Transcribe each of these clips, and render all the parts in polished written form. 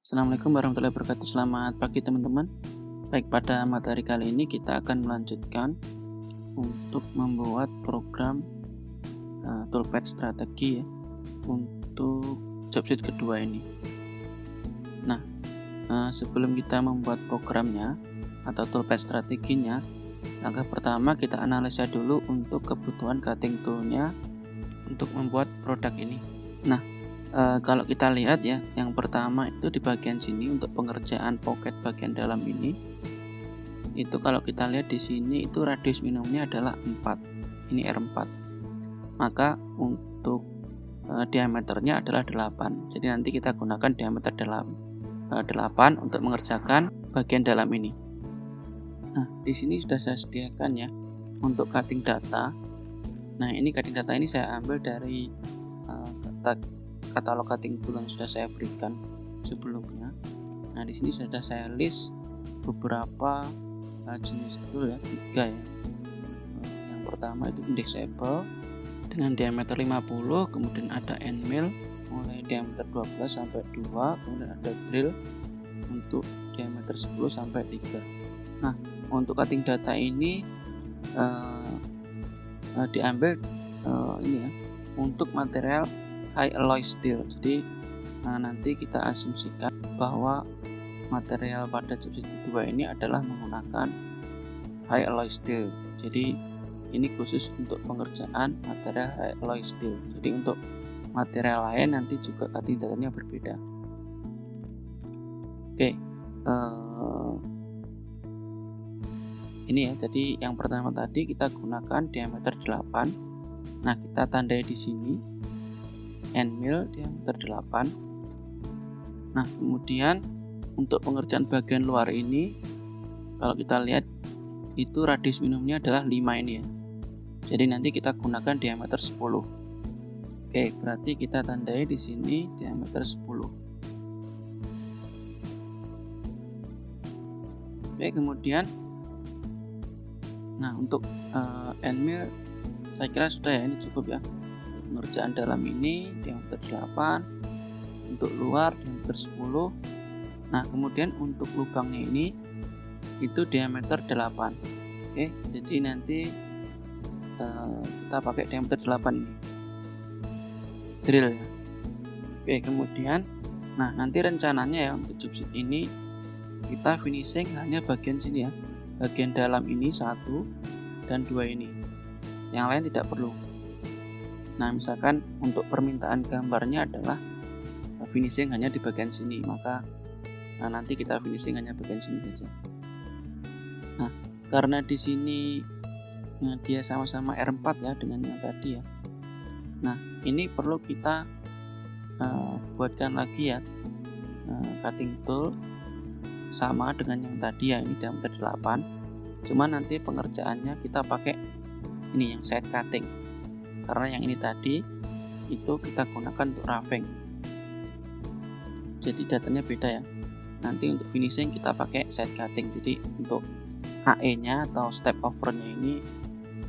Assalamualaikum warahmatullahi wabarakatuh. Selamat pagi teman-teman. Baik, pada materi kali ini kita akan melanjutkan untuk membuat program toolpad strategi ya untuk jobsheet kedua ini. Nah, sebelum kita membuat programnya atau toolpad strateginya, langkah pertama kita analisa dulu untuk kebutuhan cutting toolnya untuk membuat produk ini. Nah, kalau kita lihat ya, yang pertama itu di bagian sini untuk pengerjaan pocket bagian dalam ini, itu kalau kita lihat di sini itu radius minimumnya adalah 4. Ini R4. Maka untuk diameternya adalah 8. Jadi nanti kita gunakan diameter 8 untuk mengerjakan bagian dalam ini. Nah, di sini sudah saya sediakan ya untuk cutting data. Nah, ini cutting data ini saya ambil dari katalog cutting tool yang sudah saya berikan sebelumnya. Nah, di sini sudah saya list beberapa jenis tool ya, 3 ya. Yang pertama itu indexable dengan diameter 50, kemudian ada end mill mulai diameter 12 sampai 2, kemudian ada drill untuk diameter 10 sampai 3. Nah, untuk cutting data ini diambil ini ya, untuk material high alloy steel. Jadi nanti kita asumsikan bahwa material pada jobsheet kedua ini adalah menggunakan high alloy steel. Jadi ini khusus untuk pengerjaan material high alloy steel. Jadi untuk material lain nanti juga cutting datanya berbeda. Oke, ini ya. Jadi yang pertama tadi kita gunakan diameter 8. Nah, kita tandai di sini end mill diameter 8. Nah, kemudian untuk pengerjaan bagian luar ini, kalau kita lihat itu radius minimumnya adalah 5 ini ya. Jadi nanti kita gunakan diameter 10. Oke, berarti kita tandai di sini diameter 10. Oke, kemudian untuk end mill saya kira sudah ya, ini cukup ya. Pengerjaan dalam ini diameter 8, untuk luar diameter 10. Nah, kemudian untuk lubangnya ini itu diameter 8. Oke, jadi nanti kita pakai diameter 8 ini. Drill ya. Oke, kemudian nanti rencananya ya untuk jobsheet ini kita finishing hanya bagian sini ya. Bagian dalam ini 1 dan 2 ini. Yang lain tidak perlu. Nah, misalkan untuk permintaan gambarnya adalah finishing hanya di bagian sini, maka nanti kita finishing hanya bagian sini saja. Nah, karena di sini dia sama-sama R4 ya dengan yang tadi ya. Nah, ini perlu kita buatkan lagi ya cutting tool sama dengan yang tadi ya, ini diameter 8. Cuma nanti pengerjaannya kita pakai ini yang side cutting. Karena yang ini tadi itu kita gunakan untuk roughing. Jadi datanya beda ya. Nanti untuk finishing kita pakai side cutting. Jadi untuk HE-nya atau step over-nya ini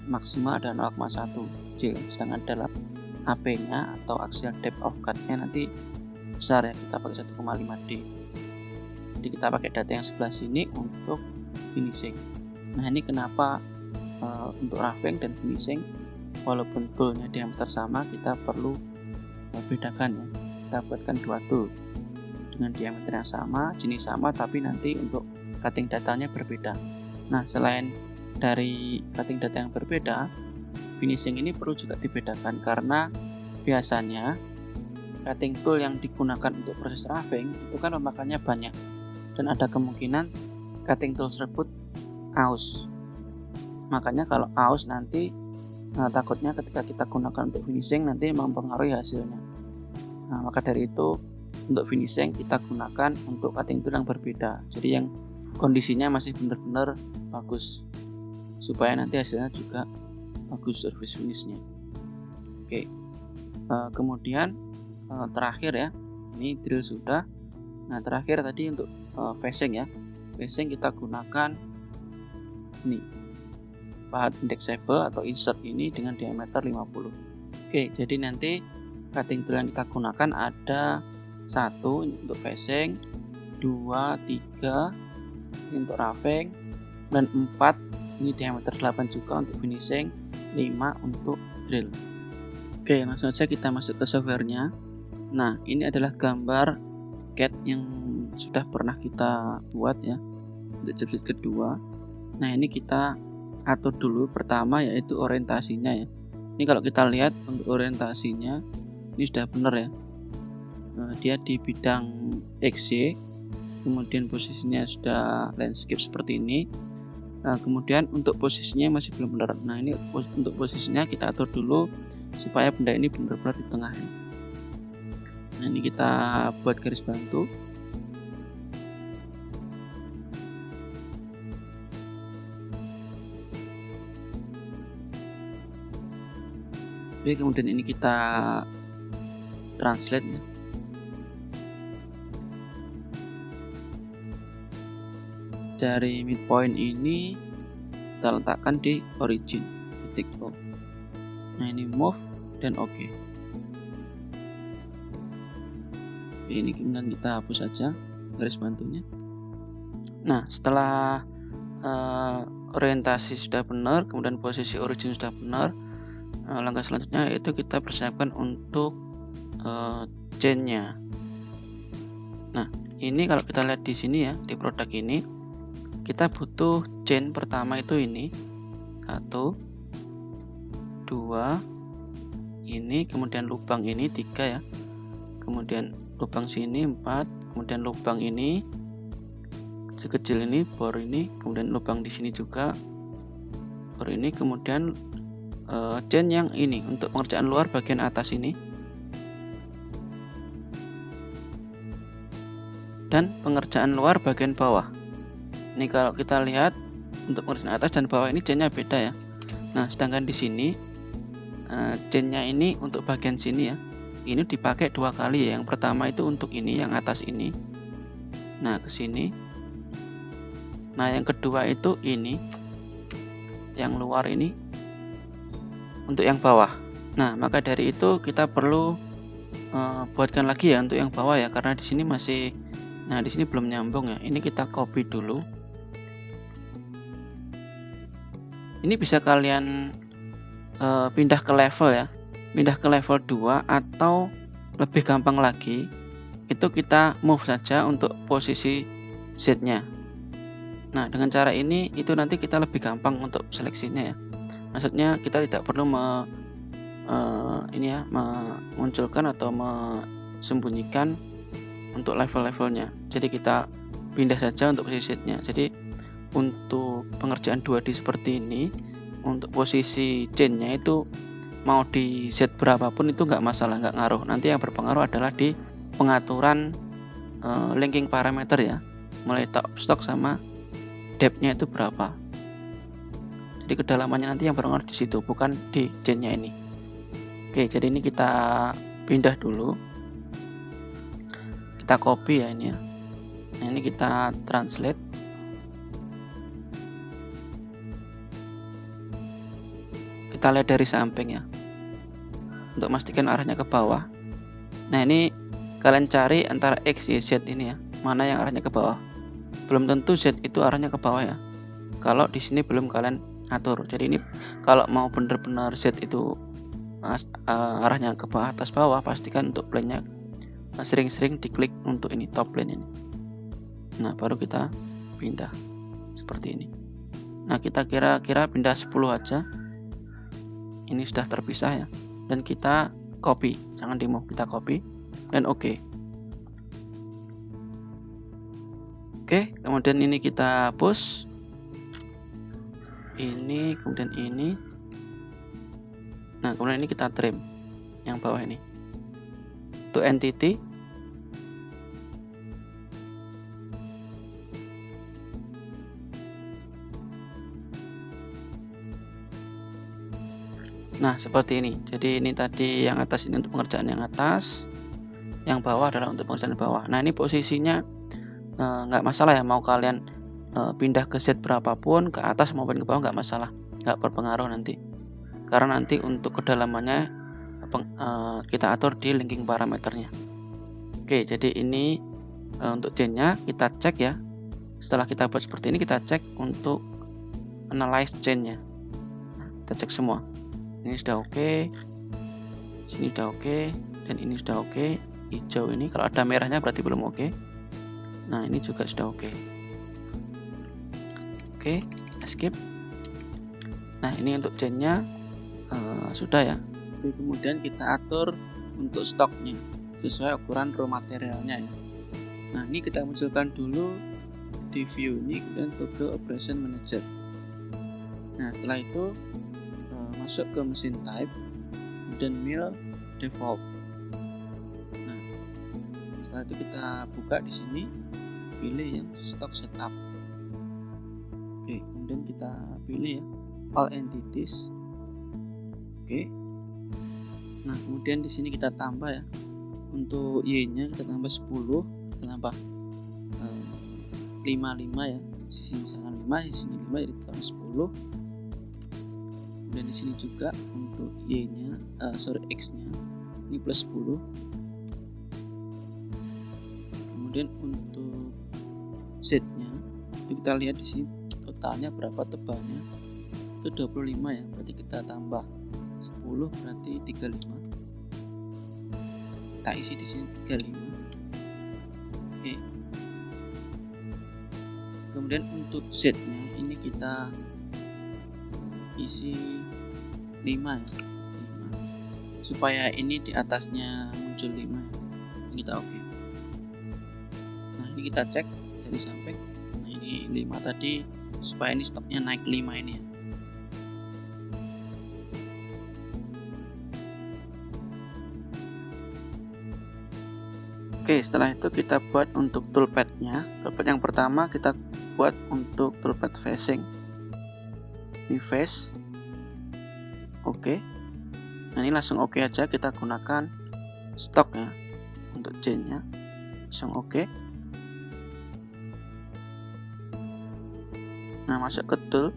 maksimal ada 0,1 J. Sedangkan dalam AP-nya atau axial depth of cut-nya nanti besar ya, kita pakai 1,5 D. Jadi kita pakai data yang sebelah sini untuk finishing. Nah, ini kenapa untuk roughing dan finishing walaupun toolnya diameter sama, kita perlu bedakan ya. Kita buatkan 2 tool dengan diameter yang sama, jenis sama, tapi nanti untuk cutting datanya berbeda. Nah, selain dari cutting data yang berbeda, finishing ini perlu juga dibedakan karena biasanya cutting tool yang digunakan untuk proses roughing itu kan memakannya banyak dan ada kemungkinan cutting tool tersebut aus. Makanya kalau aus nanti takutnya ketika kita gunakan untuk finishing nanti mempengaruhi hasilnya. Nah, maka dari itu untuk finishing kita gunakan untuk cutting tool yang berbeda. Jadi yang kondisinya masih benar-benar bagus supaya nanti hasilnya juga bagus surface finishnya. Oke, kemudian terakhir ya, ini drill sudah. Nah, terakhir tadi untuk facing ya, facing kita gunakan ini pahat indexable atau insert ini dengan diameter 50. Oke, jadi nanti cutting tool yang kita gunakan ada 1 untuk facing, 2, 3 ini untuk roughing, dan 4 ini diameter 8 juga untuk finishing, 5 untuk drill. Oke, langsung saja kita masuk ke softwarenya. Nah, ini adalah gambar CAD yang sudah pernah kita buat ya untuk job sheet kedua. Nah, ini kita atur dulu pertama yaitu orientasinya ya. Ini kalau kita lihat untuk orientasinya ini sudah benar ya. Dia di bidang XY, kemudian posisinya sudah landscape seperti ini. Nah, kemudian untuk posisinya masih belum benar. Nah, ini untuk posisinya kita atur dulu supaya benda ini benar-benar di tengah ya. Nah, ini kita buat garis bantu. Oke, kemudian ini kita translate ya. Dari midpoint ini kita letakkan di origin, titik O. Nah, ini move dan OK. Ini kemudian kita hapus saja garis bantunya. Nah, setelah orientasi sudah benar, kemudian posisi origin sudah benar, langkah selanjutnya yaitu kita persiapkan untuk chain-nya. Nah, ini kalau kita lihat di sini ya, di produk ini kita butuh chain pertama itu ini 1, 2, ini, kemudian lubang ini 3 ya, kemudian lubang sini 4, kemudian lubang ini sekecil ini, bor ini, kemudian lubang di sini juga, bor ini, kemudian chain yang ini untuk pengerjaan luar bagian atas ini, dan pengerjaan luar bagian bawah. Ini kalau kita lihat untuk pengerjaan atas dan bawah ini chainnya beda ya. Nah, sedangkan di sini chainnya ini untuk bagian sini ya, ini dipakai 2 kali ya. Yang pertama itu untuk ini yang atas ini, nah ke sini. Nah, yang kedua itu ini yang luar ini untuk yang bawah. Nah, maka dari itu kita perlu buatkan lagi ya untuk yang bawah ya, karena di sini masih, nah di sini belum nyambung ya. Ini kita copy dulu. Ini bisa kalian pindah ke level ya, pindah ke level 2, atau lebih gampang lagi itu kita move saja untuk posisi Z-nya. Nah, dengan cara ini itu nanti kita lebih gampang untuk seleksinya ya. Maksudnya kita tidak perlu memunculkan atau mesembunyikan untuk level-levelnya. Jadi kita pindah saja untuk posisi Z-nya. Jadi untuk pengerjaan 2D seperti ini, untuk posisi chain-nya itu mau di Z berapapun itu nggak masalah, nggak ngaruh. Nanti yang berpengaruh adalah di pengaturan linking parameter ya, mulai top stock sama depth-nya itu berapa. Jadi kedalamannya nanti yang berpengaruh di situ, bukan di chain-nya ini. Oke, jadi ini kita pindah dulu. Kita copy ya ini ya. Nah, ini kita translate. Kita lihat dari samping ya, untuk memastikan arahnya ke bawah. Nah, ini kalian cari antara X, Y, Z ini ya, mana yang arahnya ke bawah. Belum tentu Z itu arahnya ke bawah ya, kalau di sini belum kalian atur. Jadi ini kalau mau benar-benar Z itu arahnya ke bawah atas bawah, pastikan untuk plane-nya sering-sering diklik untuk ini top plane ini. Nah, baru kita pindah seperti ini. Nah, kita kira-kira pindah 10 aja. Ini sudah terpisah ya, dan kita copy, jangan di move, kita copy dan OK. Oke, kemudian ini kita hapus, ini kemudian ini. Nah, kemudian ini kita trim yang bawah ini untuk entity. Nah, seperti ini. Jadi ini tadi yang atas ini untuk pengerjaan yang atas, yang bawah adalah untuk pengerjaan bawah. Nah, ini posisinya nggak masalah ya, mau kalian pindah ke Z berapapun, ke atas maupun ke bawah nggak masalah, nggak berpengaruh nanti. Karena nanti untuk kedalamannya kita atur di linking parameternya. Oke, jadi ini Untuk chainnya kita cek ya. Setelah kita buat seperti ini, kita cek untuk analyze chainnya. Kita cek semua. Ini sudah oke, sini sudah oke, dan ini sudah oke. Hijau ini kalau ada merahnya berarti belum oke. Nah, ini juga sudah oke. Oke, skip. Nah, ini untuk chainnya sudah ya. Kemudian kita atur untuk stoknya sesuai ukuran raw materialnya ya. Nah, ini kita munculkan dulu di view ini, kemudian toggle operation manager. Nah, setelah itu masuk ke mesin type, kemudian mill default. Nah, setelah itu kita buka di sini, pilih yang stock setup. Oke, kemudian kita pilih ya all entities. Oke. Nah, kemudian di sini kita tambah ya. Untuk Y-nya kita tambah 10, kita tambah 55 ya. Di sini sana 5, di sini 5, jadi tambah 10. Dan di sini juga untuk Y-nya, X-nya ini plus 10. Kemudian untuk Z-nya itu kita lihat di sini totalnya berapa, tebalnya itu 25 ya, berarti kita tambah 10 berarti 35. Kita isi di sini 35. Oke. Kemudian untuk Z-nya ini kita isi 5 ya. 5. Supaya ini di atasnya muncul 5. Ini kita oke. Nah, ini kita cek dari samping. Nah, ini 5 tadi, supaya ini stoknya naik 5 ini ya. Oke, setelah itu kita buat untuk toolpad-nya. Toolpad yang pertama kita buat untuk toolpad facing. Ini face. Oke. Nah, ini langsung oke aja, kita gunakan stok ya untuk chain-nya. Langsung oke. Nah, masuk ke tool.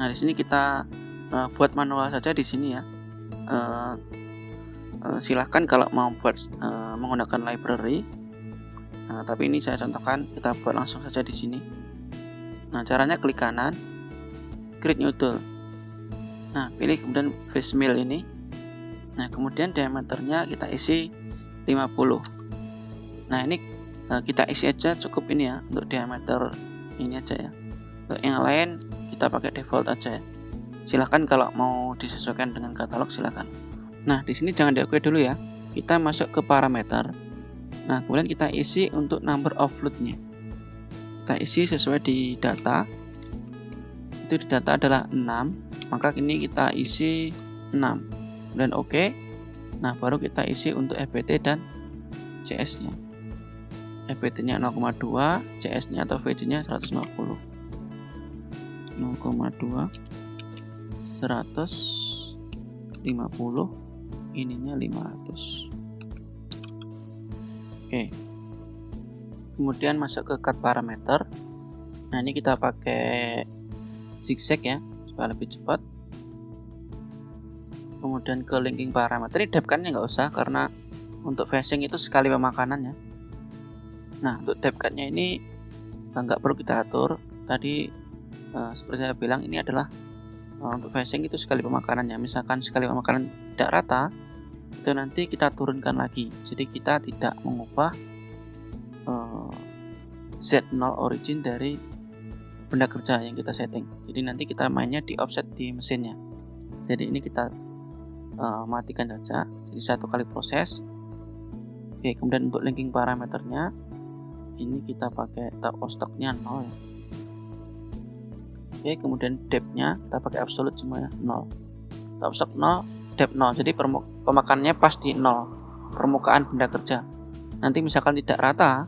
Nah, di sini kita buat manual saja di sini ya. Silahkan kalau mau buat menggunakan library. Nah, tapi ini saya contohkan, kita buat langsung saja di sini. Nah, caranya klik kanan, create new tool. Nah, pilih kemudian face mill ini. Nah, kemudian diameternya kita isi 50. Nah, ini kita isi aja cukup ini ya, untuk diameter ini aja ya. Untuk yang lain kita pakai default aja ya. Silahkan kalau mau disesuaikan dengan katalog silahkan. Nah, di sini jangan di-oke dulu ya. Kita masuk ke parameter. Nah, kemudian kita isi untuk number of load-nya. Kita isi sesuai di data. Itu di data adalah 6. Maka ini kita isi 6. Dan oke. Nah, baru kita isi untuk FBT dan CS-nya. FBT-nya 0,2, CS-nya atau VJ-nya 150. 0,2 150, ininya 500. Oke. Kemudian masuk ke cut parameter. Nah, ini kita pakai zigzag ya supaya lebih cepat. Kemudian ke linking parameter, ini depth-nya nggak usah karena untuk facing itu sekali pemakanannya. Nah, untuk depth-nya ini nggak perlu kita atur. Tadi seperti saya bilang, ini adalah untuk facing itu sekali pemakanannya. Misalkan sekali pemakanan tidak rata, itu nanti kita turunkan lagi. Jadi kita tidak mengubah Z0 origin dari benda kerja yang kita setting. Jadi nanti kita mainnya di offset di mesinnya. Jadi ini kita matikan saja. Jadi satu kali proses. Oke, kemudian untuk linking parameternya ini kita pakai top of stock-nya 0 ya. Oke, kemudian depth-nya kita pakai absolute semua ya, 0. Top stock 0, depth 0. Jadi pemakanannya pas di 0 permukaan benda kerja. Nanti misalkan tidak rata,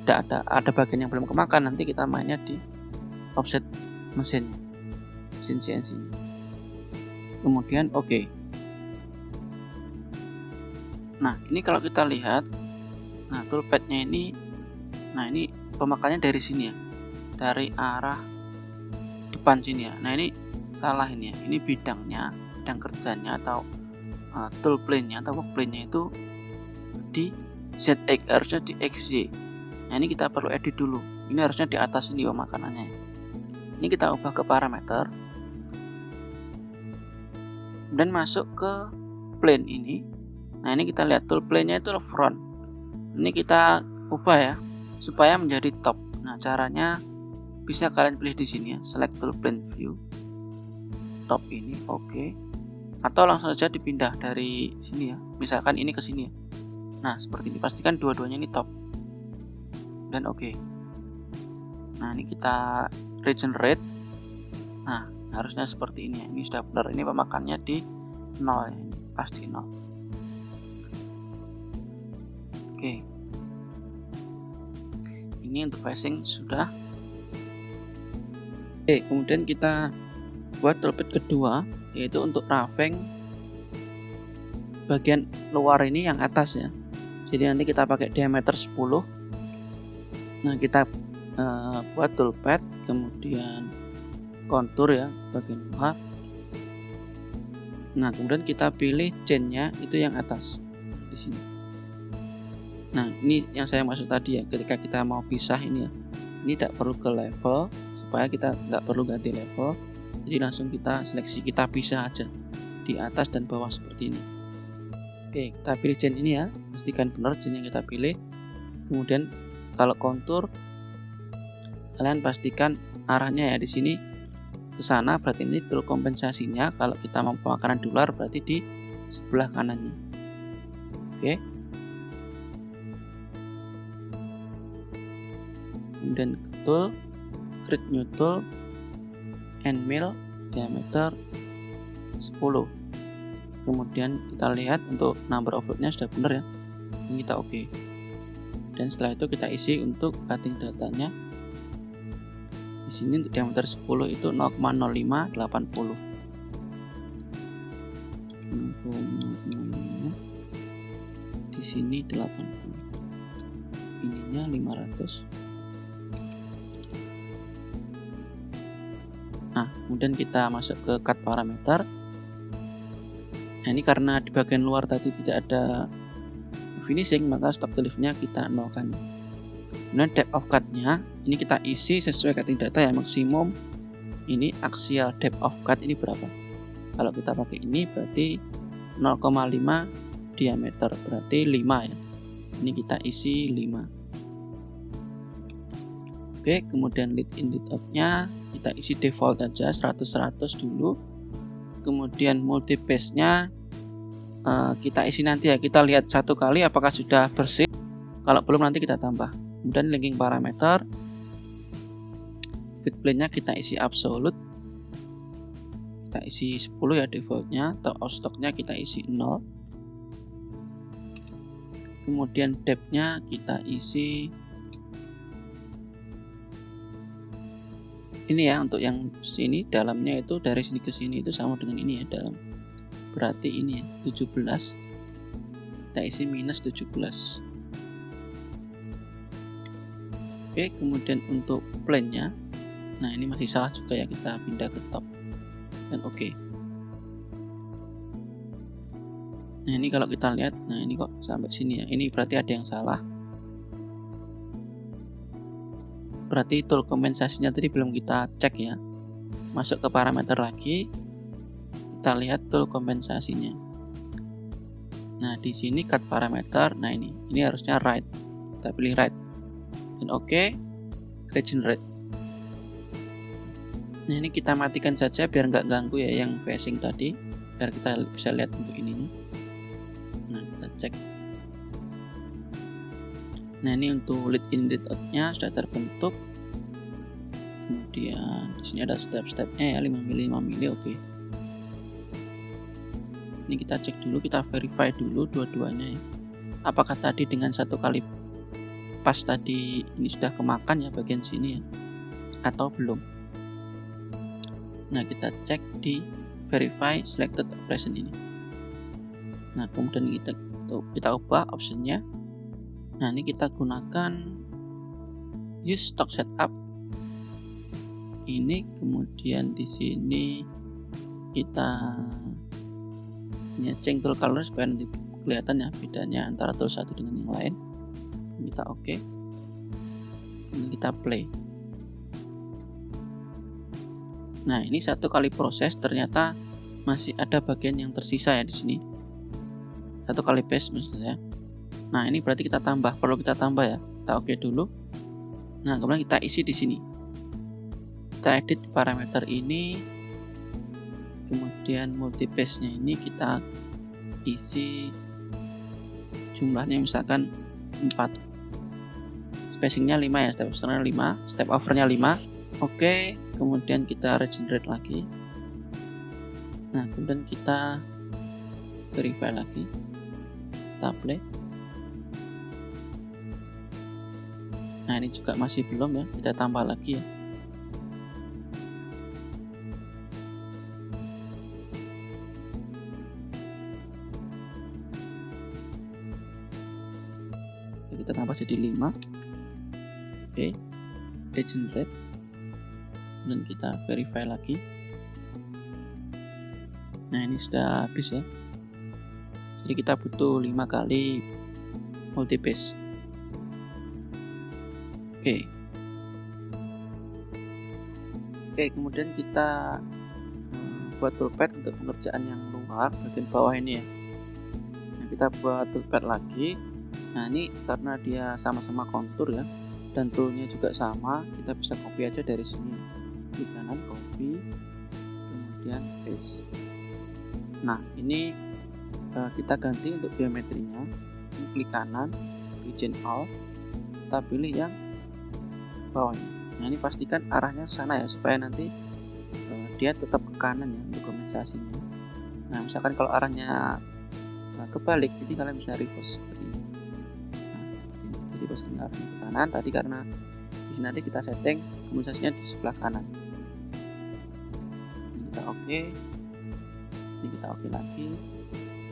tidak ada bagian yang belum kemakan, nanti kita mainnya di offset mesin CNC. Kemudian oke. Nah, ini kalau kita lihat, nah toolpad-nya ini, nah ini pemakannya dari sini ya, dari arah depan sini ya. Nah, ini salah ini ya. Ini bidang kerjanya atau tool plane-nya atau work plane-nya itu di ZX, harusnya di XY. Nah ini kita perlu edit dulu, ini harusnya di atas ini makanannya. Ini kita ubah ke parameter, dan masuk ke plane ini. Nah ini kita lihat tool plane-nya itu front, ini kita ubah ya supaya menjadi top. Nah caranya bisa kalian pilih di sini ya, select tool plane view, top ini, oke. Atau langsung saja dipindah dari sini ya, misalkan ini ke sini ya. Nah seperti ini, pastikan dua-duanya ini top dan oke. Nah ini kita regenerate. Nah harusnya seperti ini ya, ini sudah benar, ini pemakannya di 0 ya, ini pasti 0. Oke, ini untuk facing sudah. Oke, kemudian kita buat toolpath kedua, yaitu untuk raving bagian luar ini yang atas ya. Jadi nanti kita pakai diameter 10. Nah kita buat toolpath, kemudian kontur ya bagian luar. Nah kemudian kita pilih chainnya itu yang atas di sini. Nah ini yang saya maksud tadi ya, ketika kita mau pisah ini ya, ini tidak perlu ke level, supaya kita nggak perlu ganti level. Jadi langsung kita seleksi, kita pisah aja di atas dan bawah seperti ini. Oke, kita pilih chain ini ya, pastikan benar chain yang kita pilih. Kemudian kalau kontur, kalian pastikan arahnya ya di sini ke sana, berarti ini tool kompensasinya. Kalau kita mau pemakaran di luar berarti di sebelah kanannya. Oke. Kemudian tool, create new tool, end mill, diameter 10. Kemudian kita lihat untuk number of load-nya sudah benar ya, ini kita oke. Dan setelah itu kita isi untuk cutting datanya. Di sini untuk diameter 10 itu 0,0580. Di sini 80. Ininya 500. Nah, kemudian kita masuk ke cut parameter. Nah, ini karena di bagian luar tadi tidak ada finishing, maka stop to leave-nya kita nolkan. Kemudian depth of cut-nya ini kita isi sesuai cutting data ya, maksimum ini axial depth of cut ini berapa. Kalau kita pakai ini berarti 0,5 diameter, berarti 5 ya. Ini kita isi 5. Oke, kemudian lead in lead out-nya kita isi default aja 100-100 dulu. Kemudian multi pass-nya kita isi nanti ya, kita lihat satu kali apakah sudah bersih. Kalau belum nanti kita tambah. Kemudian linking parameter, feed plane-nya kita isi absolute, kita isi 10 ya defaultnya. Atau out stock-nya kita isi 0. Kemudian depth-nya kita isi ini ya, untuk yang sini dalamnya itu dari sini ke sini itu sama dengan ini ya, dalam, berarti ini ya 17, kita isi minus 17. Oke, kemudian untuk plane-nya, nah ini masih salah juga ya, kita pindah ke top dan oke. Nah ini kalau kita lihat, nah ini kok sampai sini ya, ini berarti ada yang salah. Berarti tool kompensasinya tadi belum kita cek ya. Masuk ke parameter lagi, kita lihat tool kompensasinya. Nah di sini cut parameter, nah ini harusnya right, kita pilih right dan oke, regenerate. Nah ini kita matikan saja biar nggak ganggu ya yang facing tadi, biar kita bisa lihat untuk ininya. Nah kita cek. Nah ini untuk lead in lead out-nya sudah terbentuk. Kemudian di sini ada step-stepnya ya, 5 mili oke. Ini kita cek dulu, kita verify dulu dua-duanya ya. Apakah tadi dengan satu kali pas tadi ini sudah kemakan ya bagian sini ya, atau belum. Nah kita cek di verify selected operation ini. Nah kemudian kita ubah optionnya. Nah ini kita gunakan use stock setup ini, kemudian di sini kita change tool color supaya nanti kelihatan ya bedanya antara tool satu dengan yang lain. Kita oke. dan kita play. Nah, ini satu kali proses ternyata masih ada bagian yang tersisa ya di sini. Satu kali paste maksudnya. Nah, ini berarti kita tambah, perlu kita tambah ya. Kita oke dulu. Nah, kemudian kita isi di sini. Kita edit parameter ini. Kemudian multi paste-nya ini kita isi jumlahnya misalkan 4. Spacing-nya 5 ya, step overnya 5, step overnya 5. Oke, kemudian kita regenerate lagi. Nah, kemudian kita verify lagi. Kita play. Nah, ini juga masih belum ya, kita tambah lagi ya. Kita tambah jadi 5. Oke, regenerate. Dan kita verify lagi. Nah, ini sudah habis ya. Jadi kita butuh 5 kali multi paste. Oke, kemudian kita buat toolpad untuk pengerjaan yang luar bagian bawah ini ya. Nah, kita buat toolpad lagi. Nah, ini karena dia sama-sama kontur ya, dan toolnya juga sama, kita bisa copy aja dari sini. Klik kanan, copy, kemudian paste. Nah, ini kita ganti untuk geometrinya. Ini klik kanan, region all, kita pilih yang bawah ini. Nah, ini pastikan arahnya ke sana ya, supaya nanti dia tetap ke kanan ya untuk kompensasinya. Nah, misalkan kalau arahnya kebalik, jadi kalian bisa reverse seperti ini. Nah, jadi posisinya arahnya ke kanan tadi karena di sini nanti kita setting kompensasinya di sebelah kanan. Ini kita oke. Ini kita oke lagi.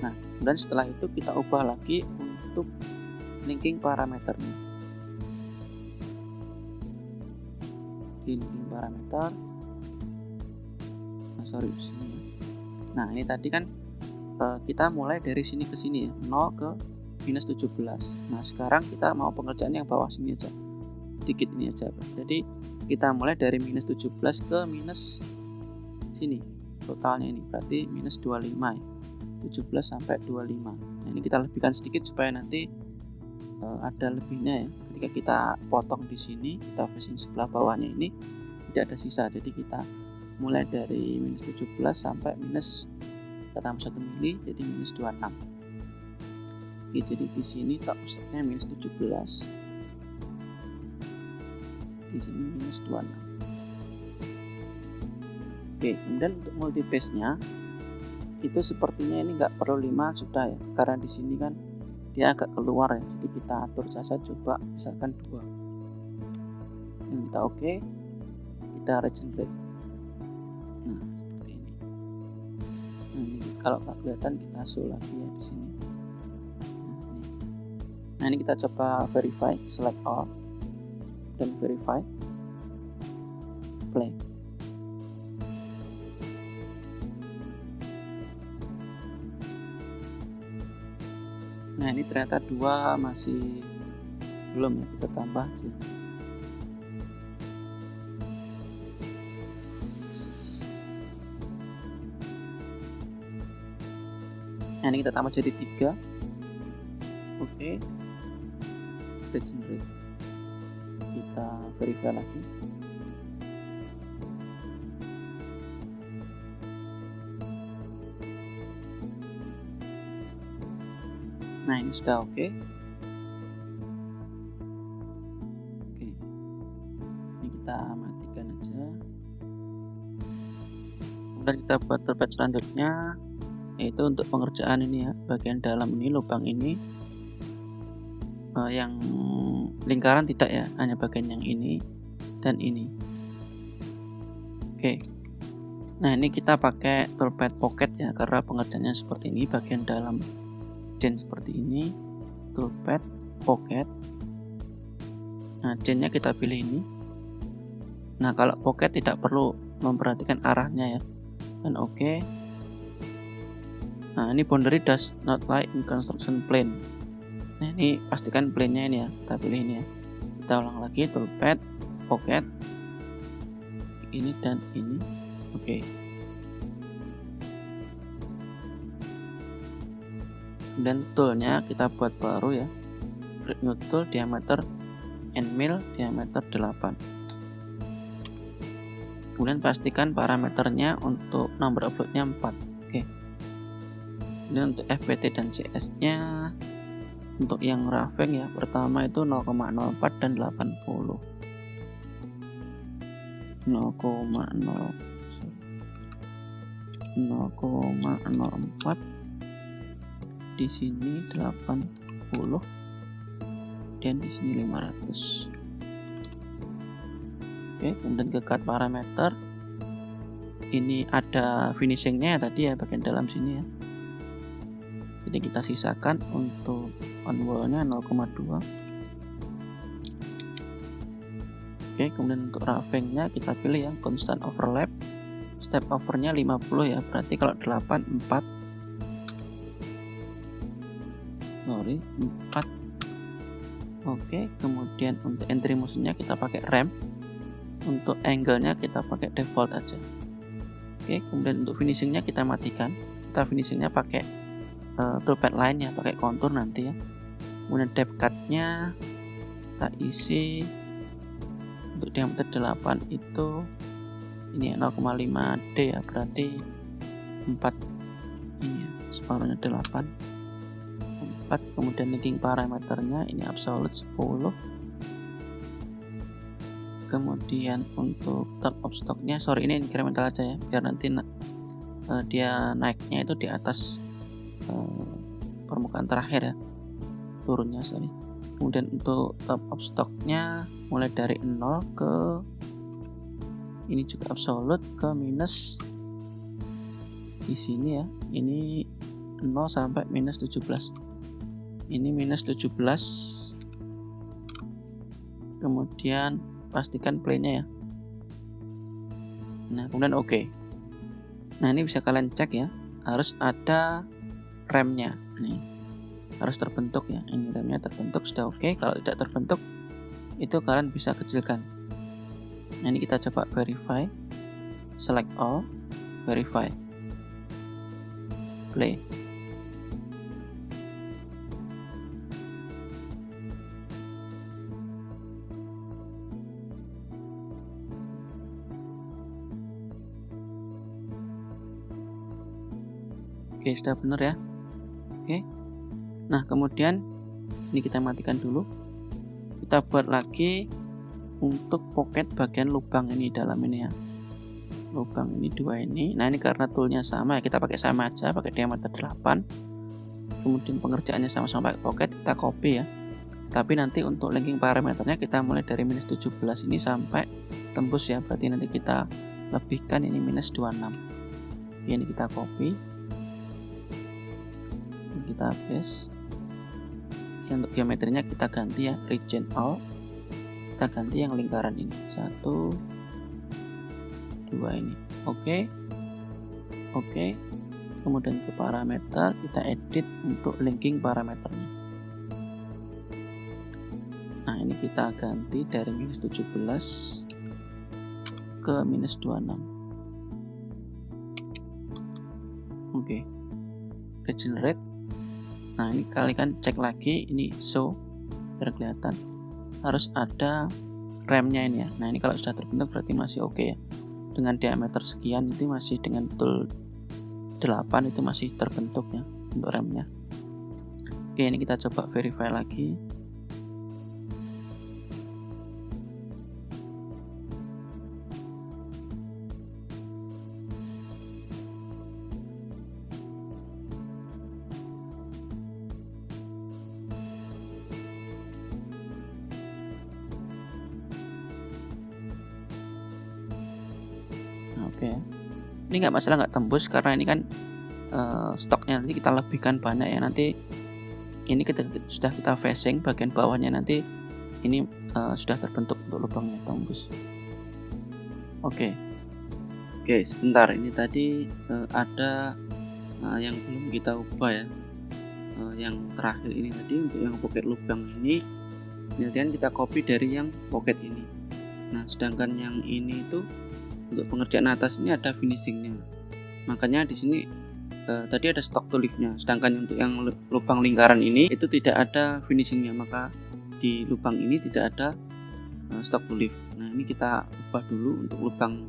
Nah, dan setelah itu kita ubah lagi untuk linking parameternya. Di linking parameter. Sorry di sini. Nah, ini tadi kan kita mulai dari sini ke sini ya, 0 ke minus 17. Nah, sekarang kita mau pengerjaan yang bawah sini aja, sedikit ini aja. Jadi kita mulai dari minus 17 ke minus sini, totalnya ini berarti minus 25 ya, 17 sampai 25. Nah, ini kita lebihkan sedikit supaya nanti ada lebihnya ya. Ketika kita potong di sini, kita facing sebelah bawahnya ini tidak ada sisa. Jadi kita mulai dari minus 17 sampai minus, kita tambah 1 mili jadi minus 26. Oke, jadi di sini tak pusatnya minus 17, di sini minus 26. Oke, kemudian untuk multi paste nya itu sepertinya ini nggak perlu 5 sudah ya, karena di sini kan dia agak keluar ya, jadi kita atur saja, coba misalkan 2. Ini kita oke, kita regenerate. Nah, seperti ini. Nah, ini kalau nggak kelihatan kita show lagi ya di sini. Nah, ini kita coba verify, select all dan verify, play. Nah, ini ternyata 2 masih belum ya, kita tambah aja. Nah, ini kita tambah jadi 3. Oke, regenerate. Kita verify lagi. Nah, ini sudah oke. Oke, ini kita matikan aja. Kemudian kita buat toolpad selanjutnya, yaitu untuk pengerjaan ini ya, bagian dalam ini, lubang ini, yang lingkaran tidak ya, hanya bagian yang ini dan ini. Oke, nah ini kita pakai toolpad pocket ya, karena pengerjaannya seperti ini, bagian dalam chain seperti ini, toolpad pocket. Nah, chainnya kita pilih ini. Nah, kalau pocket tidak perlu memperhatikan arahnya ya, dan oke. Nah, ini boundary does not lie in construction plane. Nah, ini pastikan plane-nya ini ya, kita pilih ini ya. Kita ulang lagi, toolpad, pocket, ini dan ini. Oke. Dan toolnya kita buat baru ya, create new tool, diameter end mill, diameter 8. Kemudian pastikan parameternya untuk number of block-nya 4. Oke. Ini untuk FPT dan CS nya, untuk yang raving ya, pertama itu 0,04 dan 80. 0,04, di sini 80 dan di sini 500. Oke, kemudian ke cut parameter, ini ada finishingnya tadi ya, bagian dalam sini ya, jadi kita sisakan untuk on wall-nya 0,2. Oke, kemudian untuk raving-nya kita pilih yang constant overlap, step over-nya 50 ya, berarti kalau 4. Oke, kemudian untuk entry motion-nya kita pakai ramp, untuk angle-nya kita pakai default aja. Oke, kemudian untuk finishing-nya kita matikan, kita finishing-nya pakai toolpad line ya, pakai kontur nanti ya. Kemudian depth cut-nya kita isi untuk diameter 8 itu ini 0,5D ya, berarti 4 ini ya, separuhnya 8. 4. Kemudian linking parameternya ini absolute 10. Kemudian untuk top of stock-nya, sorry ini incremental aja ya, biar nanti dia naiknya itu di atas permukaan terakhir ya, turunnya sorry. Kemudian untuk top of stock-nya mulai dari 0 ke ini juga absolute ke minus di sini ya, ini 0 sampai minus 17, ini minus 17. Kemudian pastikan play-nya ya. Nah kemudian oke. Nah ini bisa kalian cek ya, harus ada remnya, nih harus terbentuk ya, ini remnya terbentuk sudah oke. Kalau tidak terbentuk itu kalian bisa kecilkan. Nah ini kita coba verify, select all, verify, play. Oke, sudah benar ya. Oke. Nah, kemudian ini kita matikan dulu. Kita buat lagi untuk pocket bagian lubang ini dalam ini ya. Lubang ini 2 ini. Nah, ini karena toolnya sama ya, kita pakai sama aja, pakai diameter 8. Kemudian pengerjaannya sama-sama pakai pocket, kita copy ya. Tapi nanti untuk linking parameternya kita mulai dari minus 17 ini sampai tembus ya. Berarti nanti kita lebihkan ini minus 26. Ini kita copy. Kita paste. Untuk geometrinya kita ganti ya, region all, kita ganti yang lingkaran ini 1, 2 ini. Oke. Kemudian ke parameter kita edit untuk linking parameternya. Nah ini kita ganti dari minus 17 ke minus 26. Oke. Regenerate. Nah ini kalian cek lagi, ini show biar kelihatan, harus ada remnya ini ya. Nah ini kalau sudah terbentuk berarti masih oke ya, dengan diameter sekian itu masih dengan tool 8 itu masih terbentuk ya untuk remnya. Oke, ini kita coba verify lagi. Oke, ini nggak masalah nggak tembus karena ini kan stoknya nanti kita lebihkan banyak ya. Nanti ini sudah kita facing bagian bawahnya, nanti ini sudah terbentuk untuk lubangnya tembus. Oke, sebentar, ini tadi ada yang belum kita ubah ya. Yang terakhir ini tadi untuk yang pocket lubang ini Kemudian kita copy dari yang pocket ini. Nah, sedangkan yang ini itu untuk pengerjaan atas ini ada finishingnya. Makanya di sini tadi ada stock to lift-nya. Sedangkan untuk yang lubang lingkaran ini itu tidak ada finishingnya, maka di lubang ini tidak ada stock to lift. Nah, ini kita ubah dulu untuk lubang.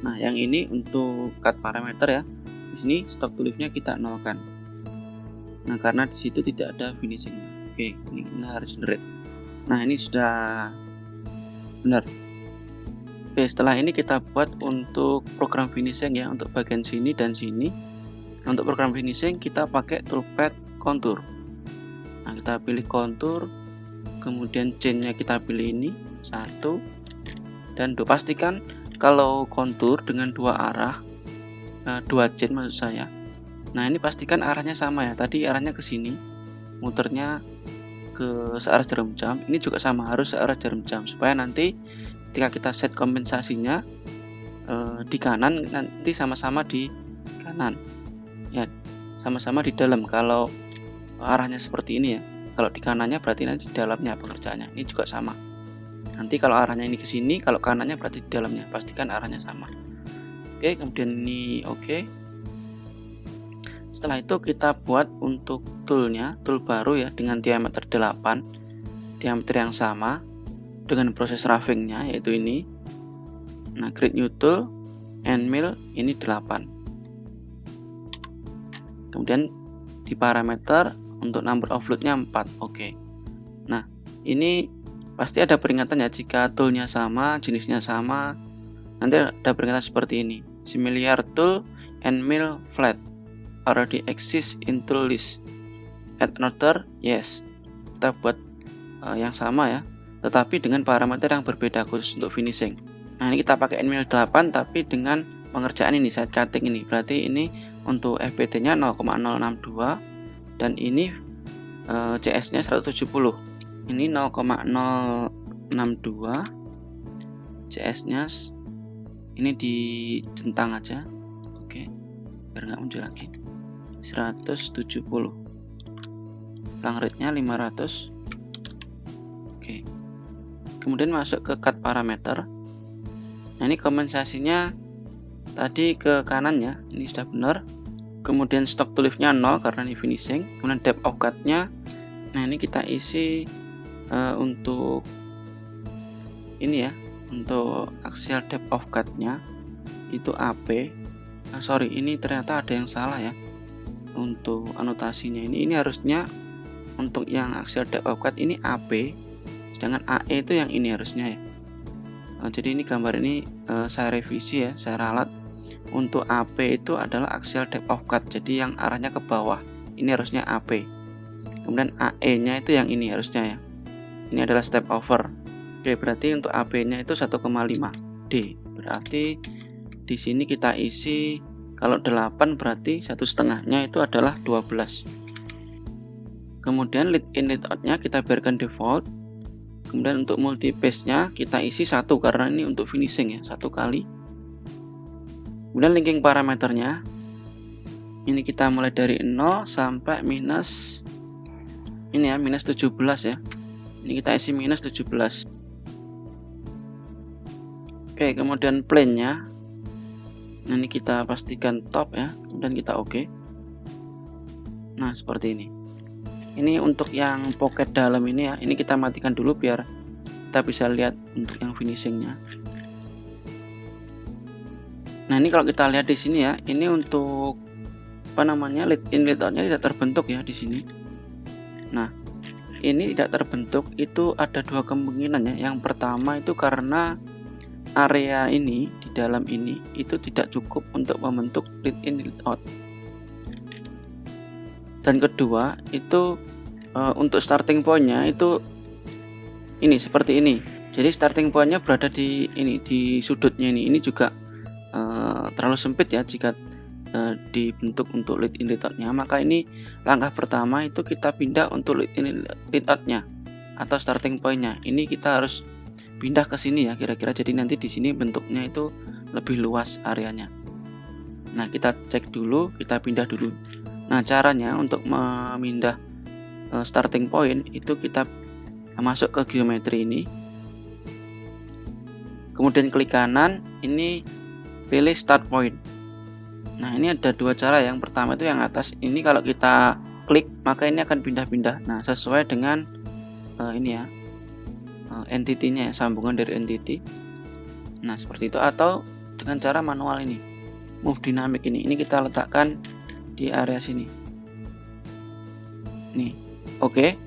Nah, yang ini untuk cut parameter ya. Di sini stock to lift-nya kita nolkan. Nah, karena di situ tidak ada finishingnya. Oke, ini harus generate. Nah, ini sudah benar. Oke, setelah ini kita buat untuk program finishing ya, untuk bagian sini dan sini. Untuk program finishing kita pakai toolpad contour. Nah, kita pilih contour, kemudian chain-nya kita pilih ini 1 dan 2. Pastikan kalau contour dengan 2 arah, 2 chain maksud saya. Nah, ini pastikan arahnya sama ya. Tadi arahnya ke sini, muternya ke searah jarum jam. Ini juga sama, harus searah jarum jam supaya nanti ketika kita set kompensasinya di kanan, nanti sama-sama di kanan ya, sama-sama di dalam. Kalau arahnya seperti ini ya, kalau di kanannya berarti nanti di dalamnya pengerjaannya. Ini juga sama, nanti kalau arahnya ini ke sini, kalau kanannya berarti di dalamnya. Pastikan arahnya sama. Oke, kemudian ini oke. Setelah itu kita buat untuk toolnya, tool baru ya, dengan diameter 8, diameter yang sama dengan proses roughingnya, yaitu ini. Nah, create new tool, end mill ini 8. Kemudian di parameter untuk number of load-nya 4. Oke. Nah, ini pasti ada peringatan ya, jika toolnya sama, jenisnya sama, nanti ada peringatan seperti ini. Similar tool and mill flat already exist in tool list. Add another, yes. Kita buat yang sama ya, tetapi dengan parameter yang berbeda khusus untuk finishing. Nah, ini kita pakai end mill 8 tapi dengan pengerjaan ini, side cutting ini. Berarti ini untuk FPT-nya 0,062 dan ini CS-nya 170. Ini 0,062, CS-nya ini dicentang aja. Oke, biar nggak muncul lagi. 170. Lang rate-nya 500. Oke. Kemudian masuk ke cut parameter. Nah, ini kompensasinya tadi ke kanan ya, ini sudah benar. Kemudian stock to lift-nya 0 karena ini finishing. Kemudian depth of cut-nya, nah ini kita isi untuk ini ya, untuk axial depth of cut-nya itu AP. Sorry, ini ternyata ada yang salah ya untuk anotasinya. Ini harusnya untuk yang axial depth of cut ini AP, sedangkan AE itu yang ini harusnya ya. Jadi ini gambar ini saya revisi ya, saya ralat. Untuk AP itu adalah axial depth of cut, jadi yang arahnya ke bawah ini harusnya AP. Kemudian AE nya itu yang ini harusnya ya, ini adalah step over. Oke, berarti untuk AP nya itu 1,5 D. Berarti di sini kita isi, kalau 8 berarti 1/2-nya itu adalah 12. Kemudian lead in lead out nya kita biarkan default. Kemudian untuk multi pass nya kita isi 1 karena ini untuk finishing ya, 1 kali. Kemudian linking parameternya ini kita mulai dari 0 sampai minus ini ya, minus 17 ya. Ini kita isi minus 17. Oke, kemudian plane nya, nah ini kita pastikan top ya, kemudian kita oke. Nah, seperti ini. Ini untuk yang pocket dalam ini ya, ini kita matikan dulu biar kita bisa lihat untuk yang finishingnya. Nah, ini kalau kita lihat di sini ya, ini untuk apa namanya, lead in lead out-nya tidak terbentuk ya di sini. Nah, ini tidak terbentuk itu ada 2 kemungkinan ya. Yang pertama itu karena area ini di dalam ini itu tidak cukup untuk membentuk lead in lead out. Dan kedua itu untuk starting point-nya itu ini seperti ini. Jadi starting point-nya berada di ini, di sudutnya ini. Ini juga terlalu sempit ya jika dibentuk untuk lead in lead out-nya. Maka ini langkah pertama itu kita pindah untuk lead in lead out-nya atau starting point-nya. Ini kita harus pindah ke sini ya kira-kira. Jadi nanti di sini bentuknya itu lebih luas areanya. Nah, kita cek dulu, kita pindah dulu. Nah, caranya untuk memindah starting point itu kita masuk ke geometri ini, kemudian klik kanan, ini pilih start point. Nah, ini ada dua cara. Yang pertama itu yang atas ini, kalau kita klik maka ini akan pindah-pindah. Nah, sesuai dengan ini ya, entity-nya, sambungan dari entity. Nah, seperti itu. Atau dengan cara manual ini, move dynamic ini kita letakkan di area sini. Nih, oke.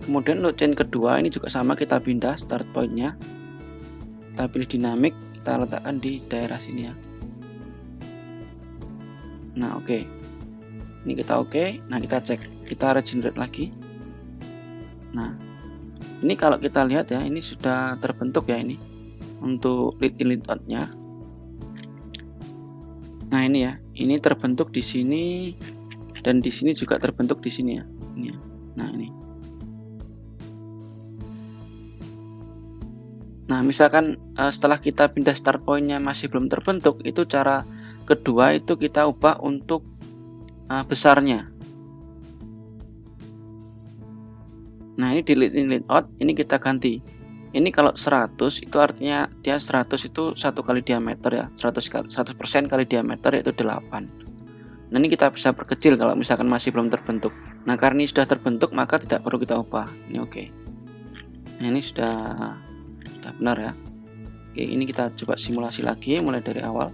Kemudian untuk chain kedua ini juga sama, kita pindah start point-nya. Kita pilih dynamic, kita letakkan di daerah sini ya. Nah, oke. Ini kita oke. Nah, kita cek, kita regenerate lagi. Nah, ini kalau kita lihat ya, ini sudah terbentuk ya ini untuk lead in lead out-nya. Nah, ini ya, ini terbentuk di sini dan di sini juga terbentuk di sini ya. Ini ya. Nah, ini. Nah, misalkan setelah kita pindah start point-nya masih belum terbentuk, itu cara kedua itu kita ubah untuk besarnya. Nah, ini di lead in lead out ini kita ganti. Ini kalau 100 itu artinya dia 100 itu 1 kali diameter ya. 100% kali diameter yaitu 8. Nah, ini kita bisa perkecil kalau misalkan masih belum terbentuk. Nah, karena ini sudah terbentuk maka tidak perlu kita ubah. Ini oke. Nah, ini sudah benar ya. Oke, ini kita coba simulasi lagi mulai dari awal.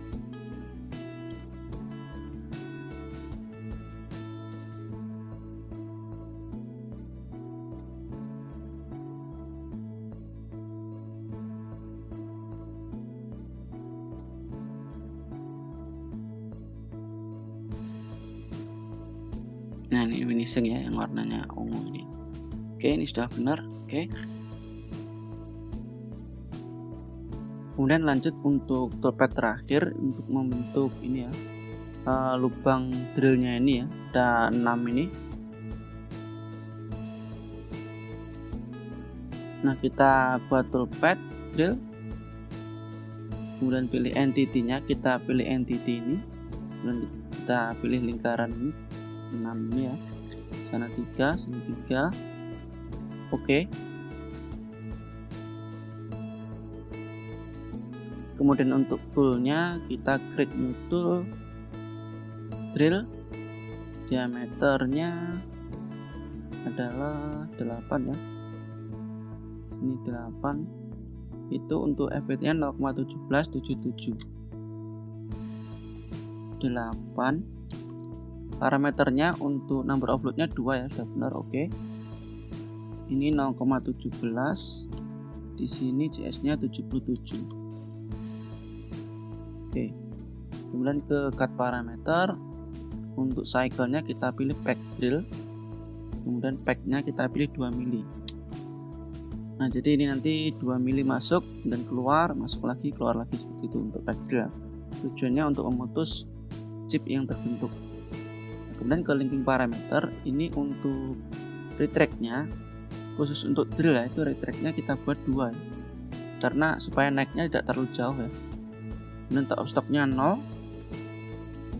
Nah, ini finishing ya, yang warnanya ungu ini. Oke, ini sudah benar. Oke. Kemudian lanjut untuk toolpath terakhir untuk membentuk ini ya, lubang drillnya ini ya, ada 6 ini. Nah, kita buat toolpath drill, kemudian pilih entity-nya, kita pilih entity ini, kemudian kita pilih lingkaran ini 6 ini ya, sana 3, sini 3. Oke. Kemudian untuk toolnya kita create new tool, drill, diameternya adalah 8 ya, sini 8. Itu untuk FBT-nya 0,1777. 8. Parameternya untuk number of load-nya 2 ya, sudah benar. Oke. Ini 0,17. Di sini CS-nya 77. Oke. Kemudian ke cut parameter, untuk cycle-nya kita pilih pack drill. Kemudian pack-nya kita pilih 2 mili. Nah, jadi ini nanti 2 mili masuk dan keluar, masuk lagi, keluar lagi, seperti itu untuk pack drill. Tujuannya untuk memutus chip yang terbentuk. Nah, kemudian ke linking parameter, ini untuk retract-nya, khusus untuk drill ya, itu retract-nya kita buat 2 ya. Karena supaya naiknya tidak terlalu jauh ya. Kemudian top stop-nya 0.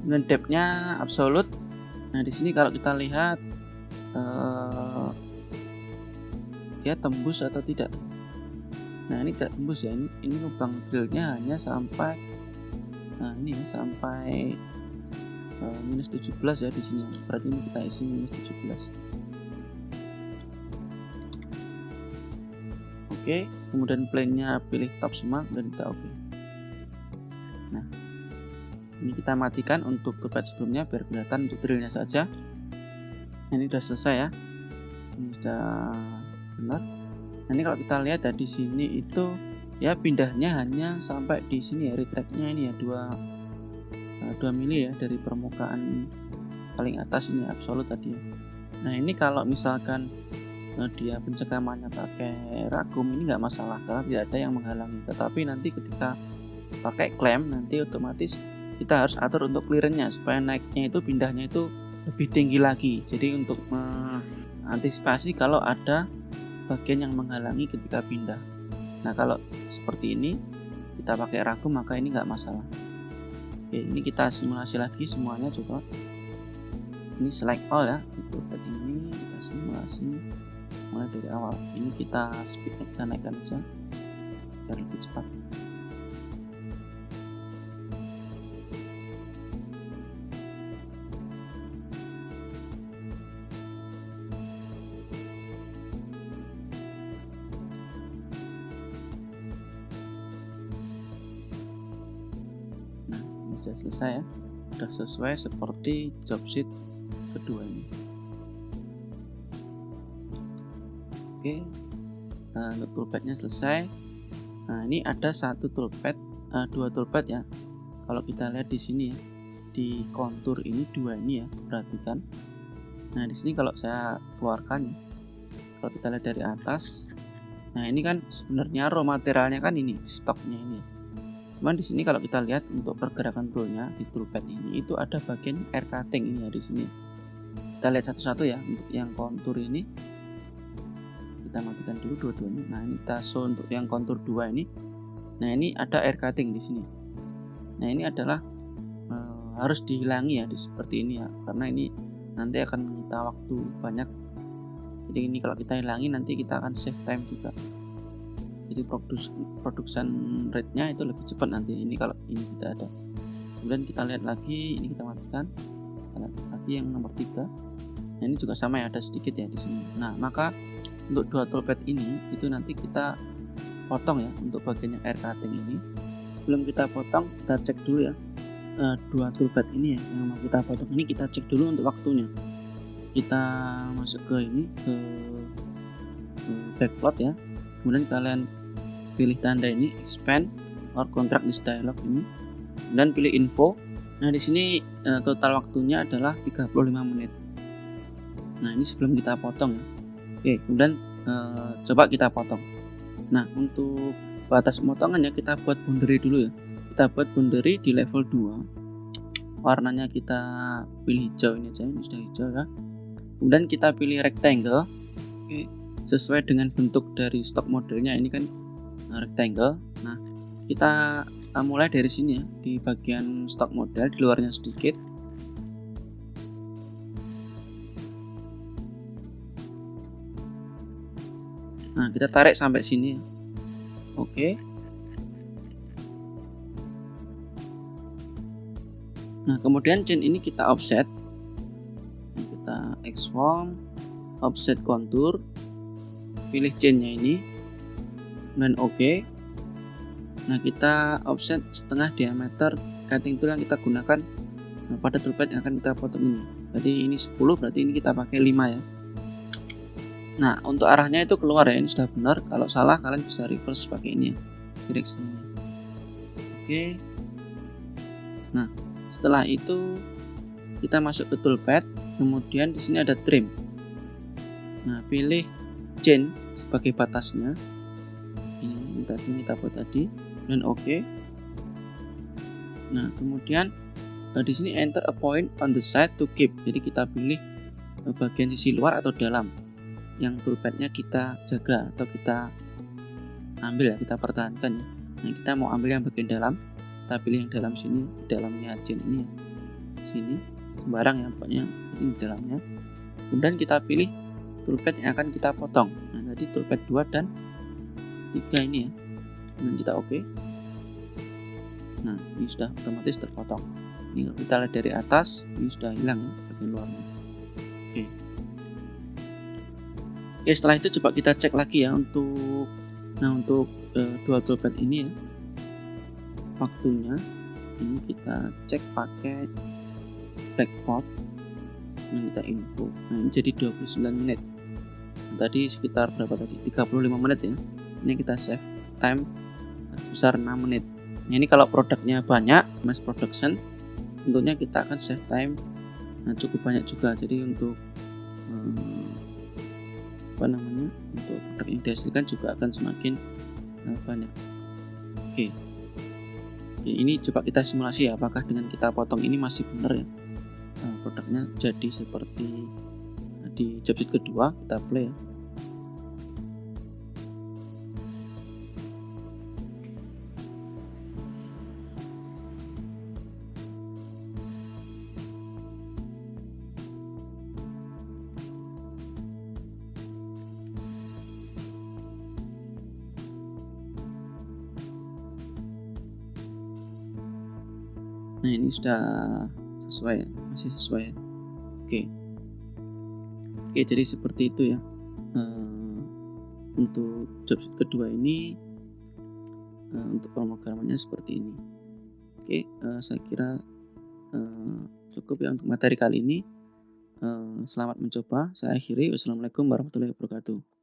Kemudian depth-nya absolute. Nah, di sini kalau kita lihat dia tembus atau tidak. Nah, ini tidak tembus ya. Ini lubang drillnya hanya sampai ini ya, sampai minus 17 ya di sini. Berarti ini kita isi minus 17. Oke, kemudian plane-nya pilih top semua dan kita oke. Nah, ini kita matikan untuk toolpath sebelumnya biar kelihatan untuk drillnya saja. Ini sudah selesai ya. Ini sudah benar. Nah, ini kalau kita lihat dari sini itu ya pindahnya hanya sampai di sini ya, retract-nya ini ya 2 mili ya dari permukaan paling atas ini absolut tadi ya. Nah, ini kalau misalkan dia pencekamannya pakai ragum ini nggak masalah karena tidak ada yang menghalangi. Tetapi nanti ketika pakai klem nanti otomatis kita harus atur untuk clearance-nya supaya naiknya itu, pindahnya itu lebih tinggi lagi. Jadi untuk mengantisipasi kalau ada bagian yang menghalangi ketika pindah. Nah, kalau seperti ini kita pakai ragum maka ini nggak masalah. Oke, ini kita simulasi lagi semuanya coba. Ini select all ya, toolpad ini kita simulasi mulai dari awal. Ini kita speednya kita naikkan aja biar lebih cepat. Nah, ini sudah selesai ya, sudah sesuai seperti job sheet kedua ini. Oke, untuk toolpadnya selesai. Nah, ini ada satu toolpad, dua toolpad ya. Kalau kita lihat di sini ya, di kontur ini dua ini ya, perhatikan. Nah, di sini kalau saya keluarkan, kalau kita lihat dari atas, nah ini kan sebenarnya raw materialnya kan ini, stoknya ini. Cuman di sini kalau kita lihat untuk pergerakan toolnya di toolpad ini itu ada bagian air cutting ini ya di sini. Kita lihat satu-satu ya. Untuk yang kontur ini kita matikan dulu dua-duanya. Nah, ini kita show untuk yang kontur 2 ini. Nah, ini ada air cutting di sini. Nah, ini adalah harus dihilangi ya seperti ini ya, karena ini nanti akan menyita waktu banyak. Jadi ini kalau kita hilangi nanti kita akan save time juga. Jadi production rate-nya itu lebih cepat nanti ini kalau ini tidak ada. Kemudian kita lihat lagi, ini kita matikan. Kita lihat lagi yang nomor 3. Nah, ini juga sama ya, ada sedikit ya di sini. Nah, maka untuk dua toolpad ini itu nanti kita potong ya untuk bagiannya air cutting ini. Sebelum kita potong, kita cek dulu ya, dua toolpad ini ya yang mau kita potong ini, kita cek dulu untuk waktunya. Kita masuk ke ini, ke backplot ya, kemudian kalian pilih tanda ini expand or contract this dialog ini, dan pilih info. Nah, di sini total waktunya adalah 35 menit. Nah, ini sebelum kita potong ya. Oke, kemudian coba kita potong. Nah, untuk batas pemotongannya kita buat boundary dulu ya. Kita buat boundary di level 2. Warnanya kita pilih hijau ini aja, ini sudah hijau ya. Kemudian kita pilih rectangle. Oke, sesuai dengan bentuk dari stock modelnya ini kan rectangle. Nah, kita mulai dari sini ya, di bagian stock model di luarnya sedikit. Nah, kita tarik sampai sini. Oke. Nah, kemudian chain ini kita offset. Kita X-form, offset kontur, pilih chainnya ini, dan oke. Nah, kita offset setengah diameter cutting tool yang kita gunakan pada toolpad yang akan kita potong ini. Jadi ini 10, berarti ini kita pakai 5 ya. Nah, untuk arahnya itu keluar ya, ini sudah benar. Kalau salah kalian bisa reverse pakai ini ya, direksinya. Oke. Nah, setelah itu kita masuk ke toolpad, kemudian di sini ada trim. Nah, pilih chain sebagai batasnya. Ini tadi kita buat tadi, dan oke. Nah, kemudian di sini enter a point on the side to keep. Jadi kita pilih bagian sisi luar atau dalam yang toolpadnya kita jaga atau kita ambil ya, kita pertahankan ya. Nah, kita mau ambil yang bagian dalam, kita pilih yang dalam sini, dalamnya chain ini ya, sini sembarang ya, pokoknya ini dalamnya. Kemudian kita pilih toolpad yang akan kita potong. Nah, tadi toolpad 2 dan 3 ini ya, kemudian kita oke. Nah, ini sudah otomatis terpotong. Ini kalau kita lihat dari atas, ini sudah hilang ya bagian luarnya. Oke. Oke, setelah itu coba kita cek lagi ya untuk dua toolpad ini ya, waktunya ini kita cek pakai backplot yang kita info. Nah, ini jadi 29 menit. Nah, tadi sekitar berapa tadi? 35 menit ya. Ini kita save time besar 6 menit. Nah, ini kalau produknya banyak, mass production, tentunya kita akan save time cukup banyak juga. Jadi untuk untuk produk yang dihasilkan juga akan semakin banyak. Oke. Ini coba kita simulasi ya, apakah dengan kita potong ini masih benar ya produknya jadi seperti di job sheet kedua. Kita play ya. Nah, ini sudah sesuai ya? Masih sesuai ya? Oke. Oke, jadi seperti itu ya. Untuk job kedua ini, untuk pemrogramannya seperti ini. Oke, saya kira, cukup ya untuk materi kali ini. Selamat mencoba, saya akhiri. Wassalamualaikum warahmatullahi wabarakatuh.